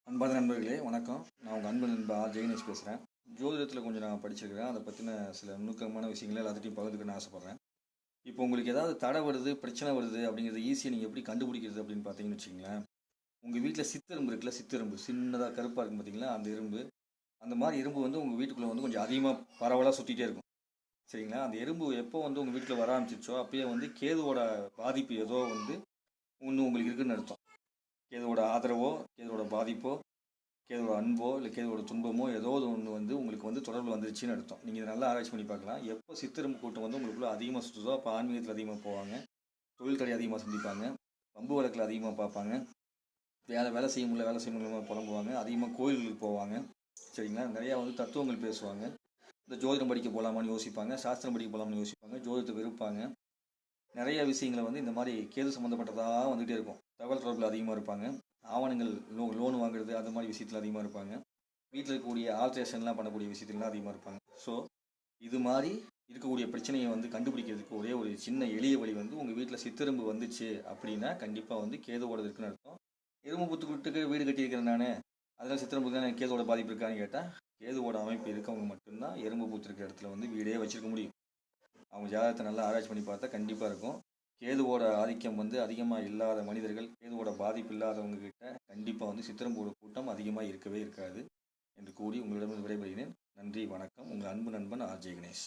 அன்பான நண்பர்களே வணக்கம். நான் உங்கள் அன்பு நண்பர் ஜெகனேஷ் பேசுகிறேன். ஜோதிடத்தில் கொஞ்சம் நான் படிச்சிருக்கிறேன். அதை பற்றின சில நுணுக்கமான விஷயங்களை எல்லாத்தையும் பகிர்ந்துக்கணும்னு ஆசைப்பட்றேன். இப்போ உங்களுக்கு ஏதாவது தடை வருது, பிரச்சனை வருது அப்படிங்கிறது ஈஸியாக நீங்கள் எப்படி கண்டுபிடிக்கிறது அப்படின்னு பார்த்தீங்கன்னு வச்சுங்களேன். உங்கள் வீட்டில் சித்தெரும்பு இருக்குல்ல, சித்தெரும்பு சின்னதாக கருப்பாக இருக்கும் பார்த்தீங்களா, அந்த எறும்பு. அந்த மாதிரி எறும்பு வந்து உங்கள் வீட்டுக்குள்ளே வந்து கொஞ்சம் அதிகமாக பரவலாக சுற்றிட்டே இருக்கும். சரிங்களா? அந்த எறும்பு எப்போ வந்து உங்கள் வீட்டில் வர ஆரம்பிச்சிச்சோ அப்பயே வந்து கேதுவோட பாதிப்பு ஏதோ வந்து ஒன்று உங்களுக்கு இருக்குன்னு அர்த்தம். கேதுவோட ஆதரவோ, கேதுவோட பாதிப்போ, கேதோட அன்போ இல்லை கேதோட துன்பமோ ஏதோ ஒன்று வந்து உங்களுக்கு வந்து தொடர்பு வந்துருச்சுன்னு அர்த்தம். நீங்கள் இதை நல்லா ஆராய்ச்சி பண்ணி பார்க்கலாம். எப்போ சித்திரம் கூட்டம் வந்து உங்களுக்குள்ள அதிகமாக சுற்றுதோ அப்போ ஆன்மீகத்தில் அதிகமாக போவாங்க, தொழில் தடை அதிகமாக சந்திப்பாங்க, பம்பு வழக்கில் அதிகமாக பார்ப்பாங்க, வேலை செய்ய முடியல வேலை செய்ய முடியாமல் புலம்புவாங்க, அதிகமாக கோயில்களுக்கு போவாங்க. சரிங்களா? நிறையா வந்து தத்துவங்கள் பேசுவாங்க, இந்த ஜோதிடம் படிக்க போகலாமான்னு யோசிப்பாங்க, சாஸ்திரம் படிக்க போகலாமான்னு யோசிப்பாங்க, ஜோதிடத்தை வெறுப்பாங்க. நிறைய விஷயங்களை வந்து இந்த மாதிரி கேது சம்மந்தப்பட்டதாக வந்துகிட்டே இருக்கும். தகவல் தொடர்பில் அதிகமாக இருப்பாங்க, ஆவணங்கள் லோன் வாங்குறது அந்த மாதிரி விஷயத்தில் அதிகமாக இருப்பாங்க, வீட்டில் இருக்கக்கூடிய ஆல்ட்ரேஷன்லாம் பண்ணக்கூடிய விஷயத்துலாம் அதிகமாக இருப்பாங்க. ஸோ இது மாதிரி இருக்கக்கூடிய பிரச்சனையை வந்து கண்டுபிடிக்கிறதுக்கு ஒரே ஒரு சின்ன எளிய வழி வந்து உங்கள் வீட்டில் சித்தெரும்பு வந்துச்சு அப்படின்னா கண்டிப்பாக வந்து கேதுவோட இருக்குன்னு அர்த்தம். எறும்பு புத்துக்கிட்டுக்கு வீடு கட்டியிருக்கிறேன் நான், அதெல்லாம் சித்திரம்புக்கு தான் கேதுவோட பாதிப்பு இருக்கான்னு கேட்டால், கேதுவோட அமைப்பு இருக்கவங்க மட்டும்தான் எறும்பு பூத்திருக்கிற இடத்துல வந்து வீடே வச்சிருக்க முடியும். அவங்க ஜாதகத்தை நல்லா ஆராய்ச்சி பண்ணி பார்த்தா கண்டிப்பாக இருக்கும். கேதுவோட ஆதிக்கம் வந்து அதிகமாக இல்லாத மனிதர்கள், கேதுவோட பாதிப்பு இல்லாதவங்க கிட்ட கண்டிப்பாக வந்து சித்திரம்போட கூட்டம் அதிகமாக இருக்கவே இருக்காது என்று கூறி உங்களிடம் விடைபெறுகிறேன். நன்றி, வணக்கம். உங்கள் அன்பு நண்பன் ஆர்ஜே கணேஷ்.